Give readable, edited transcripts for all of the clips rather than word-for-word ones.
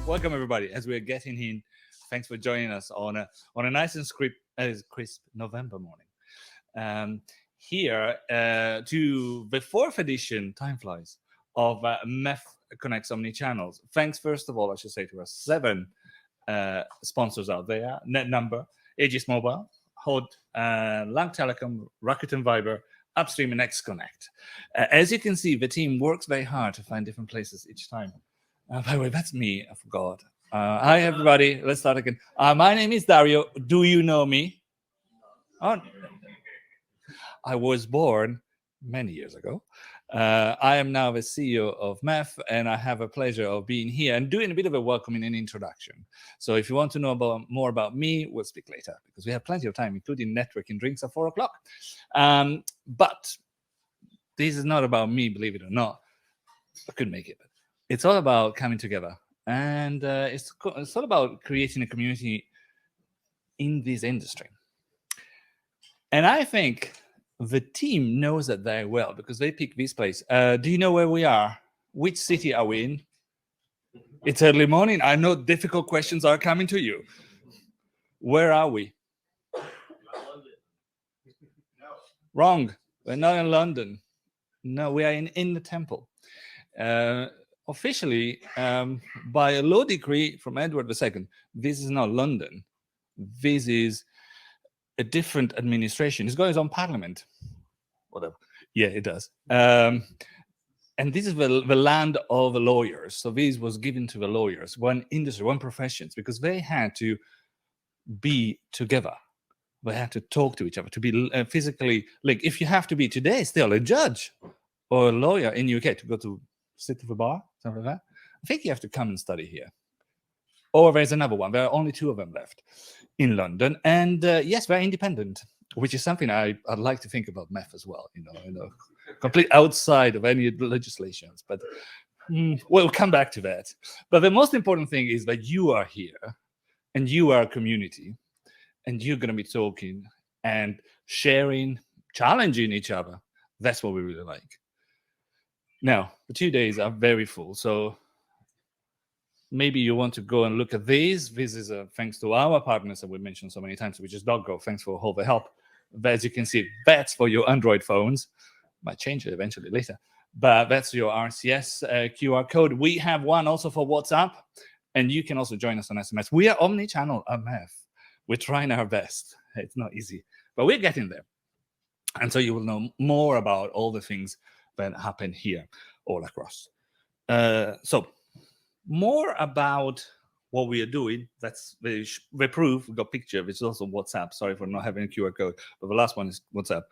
Welcome everybody. As we're getting in, thanks for joining us on a nice and crisp November morning. Here to the fourth edition, time flies, of MEF Connects Omnichannels. Thanks, first of all, I should say, to our 7 sponsors out there: Net Number, Aegis Mobile, HOD, Lang Telecom, Rakuten Viber, Upstream, and XConnect. As you can see, the team works very hard to find different places each time. By the way, that's me. I forgot. Hi, everybody. Let's start again. My name is Dario. Do you know me? Oh, I was born many years ago. I am now the CEO of MEF, and I have a pleasure of being here and doing a bit of a welcoming and introduction. So if you want to know more about me, we'll speak later, because we have plenty of time, including networking drinks at 4 o'clock. But this is not about me, believe it or not. I couldn't make it. It's all about coming together, and it's all about creating a community in this industry. And I think the team knows that very well, because they picked this place. Do you know where we are? Which city are we in? It's early morning. I know difficult questions are coming to you. Where are we? Wrong. We're not in London. No, we are in the temple. Officially, by a law decree from Edward II, this is not London. This is a different administration. It's got its own parliament. Whatever. Yeah, it does. And this is the land of the lawyers. So this was given to the lawyers, one industry, one professions, because they had to be together. They had to talk to each other, to be physically linked. If you have to be today still a judge or a lawyer in UK to go to sit at the bar, something like that, I think you have to come and study here. Or there's another one. There are only 2 of them left in London. And yes, they're independent, which is something I'd like to think about MEF as well, complete outside of any legislations. But we'll come back to that. But the most important thing is that you are here, and you are a community, and you're going to be talking and sharing, challenging each other. That's what we really like. Now, the 2 days are very full, so maybe you want to go and look at these. This is thanks to our partners that we mentioned so many times, which is DocGo. Thanks for all the help. But as you can see, that's for your Android phones. Might change it eventually later. But that's your RCS QR code. We have one also for WhatsApp, and you can also join us on SMS. We are Omnichannel MEF. We're trying our best. It's not easy, but we're getting there. And so you will know more about all the things that happen here all across. So more about what we are doing. That's the proof. We got picture. It's also WhatsApp. Sorry for not having a QR code, but the last one is WhatsApp.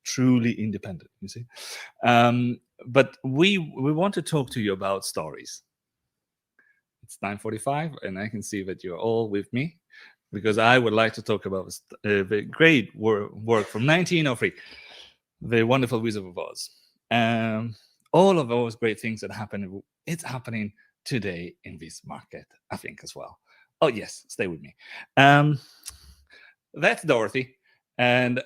Truly independent, you see. But we want to talk to you about stories. It's 9:45, and I can see that you're all with me, because I would like to talk about the great work from 1903, the wonderful Wizard of Oz. All of those great things that happen, it's happening today in this market, I think, as well. Oh, yes, stay with me. That's Dorothy, and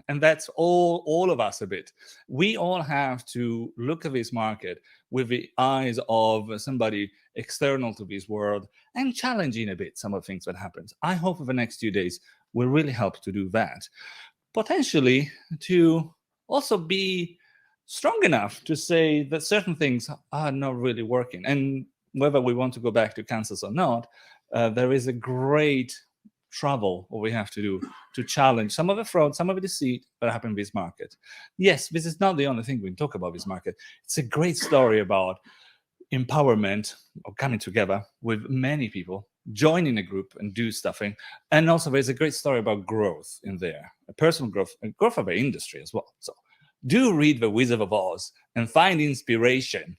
that's all of us a bit. We all have to look at this market with the eyes of somebody external to this world and challenging a bit some of the things that happens. I hope for the next 2 days will really help to do that. Potentially to also be strong enough to say that certain things are not really working. And whether we want to go back to Kansas or not, there is a great trouble what we have to do to challenge some of the fraud, some of the deceit that happen in this market. Yes, this is not the only thing we can talk about this market. It's a great story about empowerment, or coming together with many people, joining a group and do stuffing. And also there's a great story about growth in there, a personal growth, and growth of the industry as well. So do read The Wizard of Oz and find inspiration.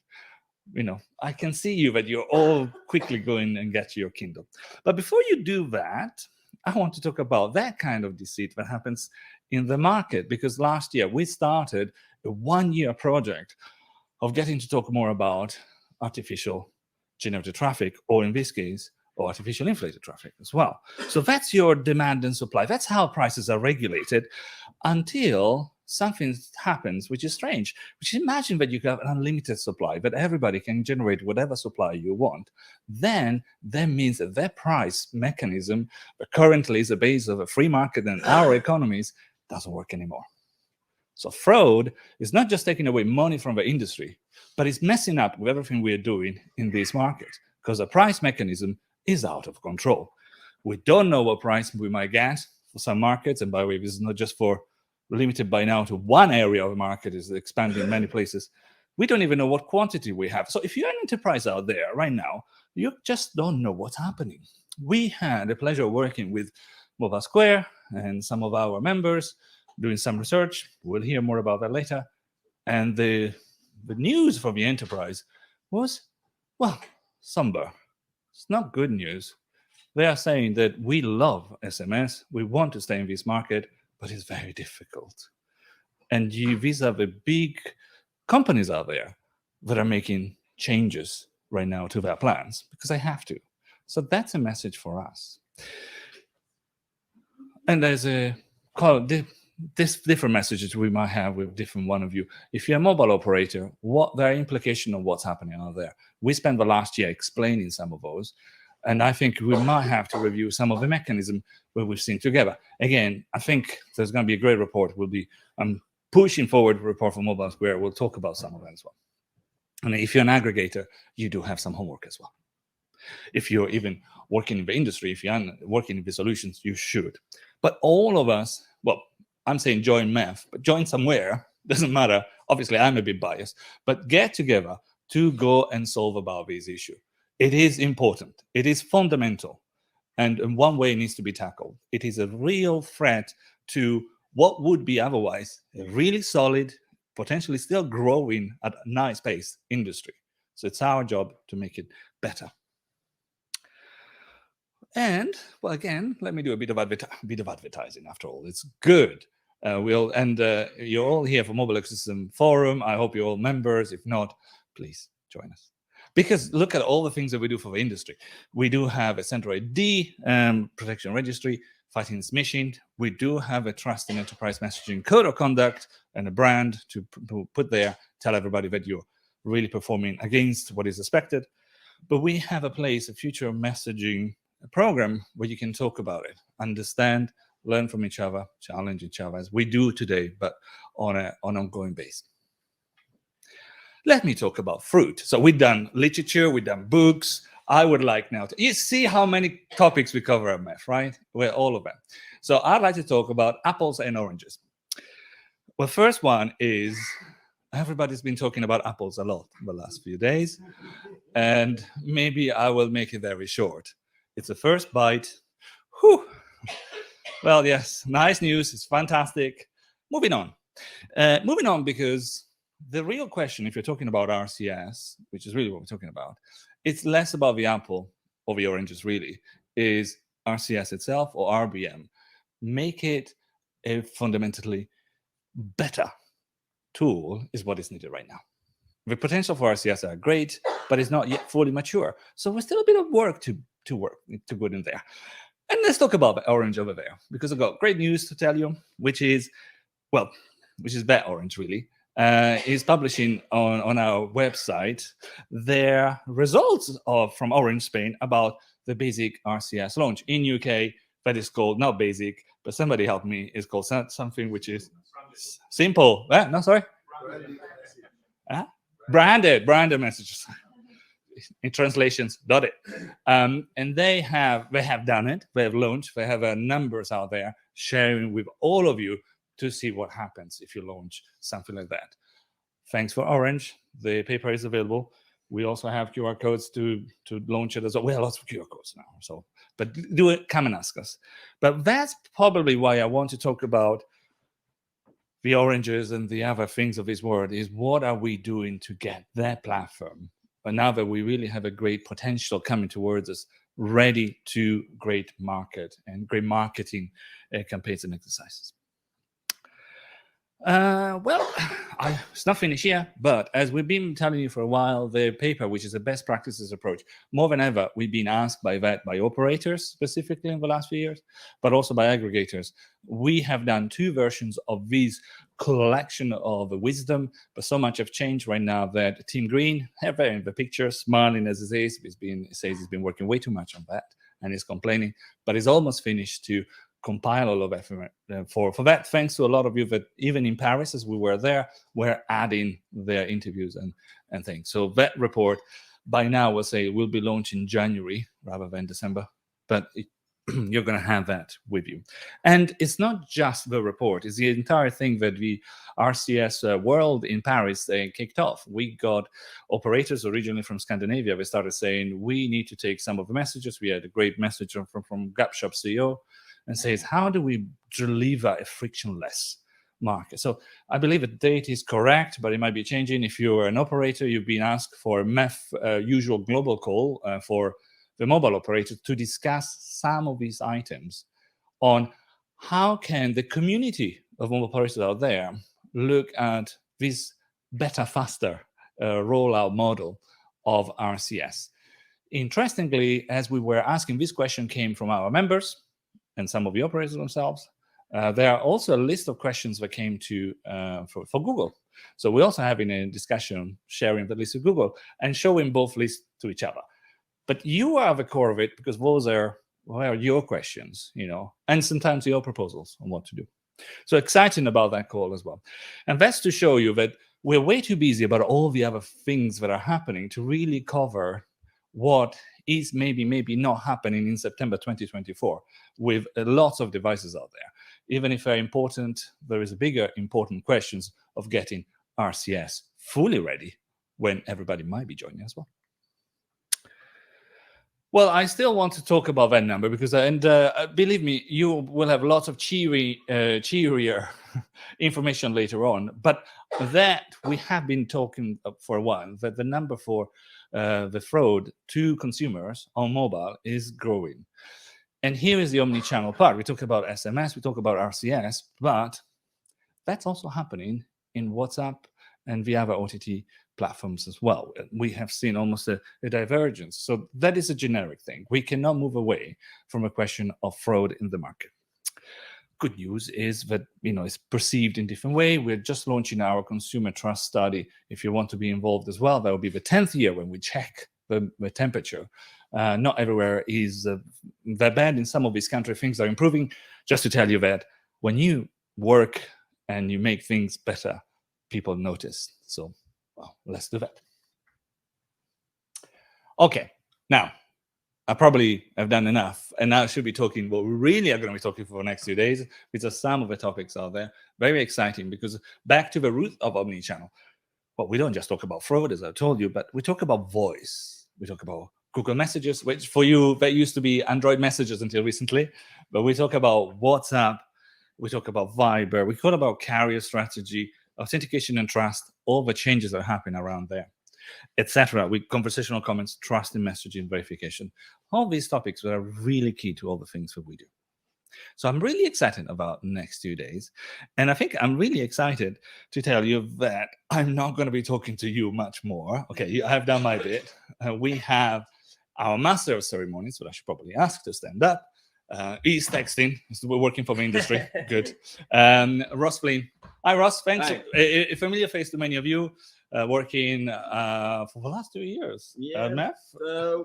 I can see you that you're all quickly going and get your Kindle. But before you do that, I want to talk about that kind of deceit that happens in the market, because last year we started a 1-year project of getting to talk more about artificial generated traffic, or in this case, artificial inflated traffic as well. So that's your demand and supply. That's how prices are regulated until something happens which is strange, which is imagine that you have an unlimited supply, that everybody can generate whatever supply you want. Then that means that their price mechanism that currently is the base of a free market and our economies doesn't work anymore. So fraud is not just taking away money from the industry, but it's messing up with everything we're doing in this market, because the price mechanism is out of control. We don't know what price we might get for some markets, and by the way, this is not just for limited by now to one area of the market, is expanding in many places. We don't even know what quantity we have. So if you're an enterprise out there right now, you just don't know what's happening. We had the pleasure of working with Mobile Square and some of our members doing some research. We'll hear more about that later. And the news from the enterprise was, well, somber. It's not good news. They are saying that we love SMS, we want to stay in this market, but it's very difficult. And these are the big companies out there that are making changes right now to their plans because they have to. So that's a message for us. And there's different messages we might have with different one of you. If you're a mobile operator, what there are implications of what's happening out there. We spent the last year explaining some of those, and I think we might have to review some of the mechanism that we've seen together. Again, I think there's going to be a great report. I'm pushing forward a report for Mobile Square. We'll talk about some of that as well. And if you're an aggregator, you do have some homework as well. If you're even working in the industry, if you're working in the solutions, you should. But all of us, well, I'm saying join MEF, but join somewhere, doesn't matter. Obviously, I'm a bit biased, but get together to go and solve about this issue. It is important. It is fundamental. And in one way it needs to be tackled. It is a real threat to what would be otherwise a really solid, potentially still growing at a nice pace industry. So it's our job to make it better. And, well, again, let me do a bit of advertising after all. It's good. You're all here for Mobile Ecosystem Forum. I hope you're all members. If not, please join us. Because look at all the things that we do for the industry. We do have a central ID protection registry, fighting smishing. We do have a trust in enterprise messaging code of conduct and a brand to put there, tell everybody that you're really performing against what is expected. But we have a future messaging program where you can talk about it, understand, learn from each other, challenge each other, as we do today, but on an ongoing basis. Let me talk about fruit. So we've done literature, we've done books. I would like now you see how many topics we cover at MEF, right? Well, all of them. So I'd like to talk about apples and oranges. Well, first one is, everybody's been talking about apples a lot in the last few days, and maybe I will make it very short. It's the first bite. Whew. Well, yes, nice news. It's fantastic. Moving on. Because the real question, if you're talking about RCS, which is really what we're talking about, it's less about the apple or the oranges, really, is RCS itself or RBM. Make it a fundamentally better tool is what is needed right now. The potential for RCS are great, but it's not yet fully mature. So there's still a bit of work to put in there. And let's talk about the orange over there, because I've got great news to tell you, which is that orange really, is publishing on our website their results from Orange Spain about the basic RCS launch. In UK, that is called, not basic, but somebody help me, is called something which is simple. Branded messages. In translations, got it. And they have done it. They have launched. They have numbers out there sharing with all of you to see what happens if you launch something like that. Thanks for Orange. The paper is available. We also have QR codes to launch it as well. We have lots of QR codes now. So, but do it. Come and ask us. But that's probably why I want to talk about the oranges and the other things of this world. Is what are we doing to get that platform? But now that we really have a great potential coming towards us, ready to great market and great marketing campaigns and exercises. It's not finished here, but as we've been telling you for a while, the paper, which is a best practices approach, more than ever, we've been asked by operators specifically in the last few years, but also by aggregators. We have done 2 versions of these collection of wisdom, but so much have changed right now that Team Green, have in the picture, smiling as he says, he's been working way too much on that, and he's complaining, but he's almost finished to compile all of that for that. Thanks to a lot of you that even in Paris, as we were there, were adding their interviews and things. So that report, by now, we'll say will be launched in January rather than December, but you're going to have that with you. And it's not just the report, it's the entire thing that the RCS world in Paris kicked off. We got operators originally from Scandinavia. They started saying, we need to take some of the messages. We had a great message from Gapshop CEO and says, how do we deliver a frictionless market? So I believe the date is correct, but it might be changing. If you're an operator, you've been asked for a MEF usual global call for the mobile operator to discuss some of these items on how can the community of mobile operators out there look at this better, faster rollout model of RCS. Interestingly, as we were asking, this question came from our members and some of the operators themselves. There are also a list of questions that came to for Google. So we're also having a discussion, sharing the list of Google and showing both lists to each other. But you are the core of it because those are your questions, and sometimes your proposals on what to do. So exciting about that call as well. And that's to show you that we're way too busy about all the other things that are happening to really cover what is maybe not happening in September 2024 with lots of devices out there. Even if they're important, there is a bigger important questions of getting RCS fully ready when everybody might be joining as well. Well, I still want to talk about that number because, believe me, you will have lots of cheerier information later on. But that we have been talking for a while, that the number for the fraud to consumers on mobile is growing. And here is the omni-channel part. We talk about SMS, we talk about RCS, but that's also happening in WhatsApp and the other OTT platforms as well. We have seen almost a divergence. So that is a generic thing. We cannot move away from a question of fraud in the market. Good news is that it's perceived in different way. We're just launching our consumer trust study. If you want to be involved as well, that will be the 10th year when we check the temperature. Not everywhere is that bad. In some of these countries, things are improving. Just to tell you that when you work and you make things better, people notice. So, well, let's do that. Okay, now, I probably have done enough, and now I should be talking what we really are going to be talking for the next 2 days, which are some of the topics out there. Very exciting, because back to the root of Omnichannel, well, we don't just talk about fraud, as I told you, but we talk about voice. We talk about Google Messages, which for you, that used to be Android Messages until recently, but we talk about WhatsApp, we talk about Viber, we talk about carrier strategy, authentication and trust, all the changes that are happening around there, etc. With conversational comments, trust in messaging, verification. All these topics that are really key to all the things that we do. So I'm really excited about the next 2 days. And I think I'm really excited to tell you that I'm not going to be talking to you much more. Okay, I have done my bit. We have our master of ceremonies, that I should probably ask to stand up. He's texting. We're working for the industry. Good. Ross Flynn. Hi, Ross. Thanks. Hi. A familiar face to many of you, working for the last 2 years. Yeah, MEF?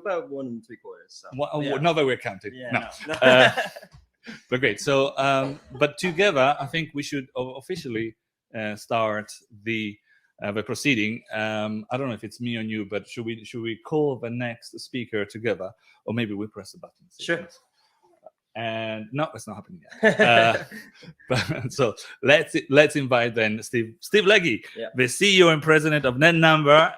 about 1 3/4. So. Not that we're counting. Yeah, No. But great. So, but together, I think we should officially start the proceeding. I don't know if it's me or you, but should we call the next speaker together, or maybe we press the button? Sure. And no, it's not happening yet. But, so let's invite then Steve Legge, the CEO and president of NetNumber,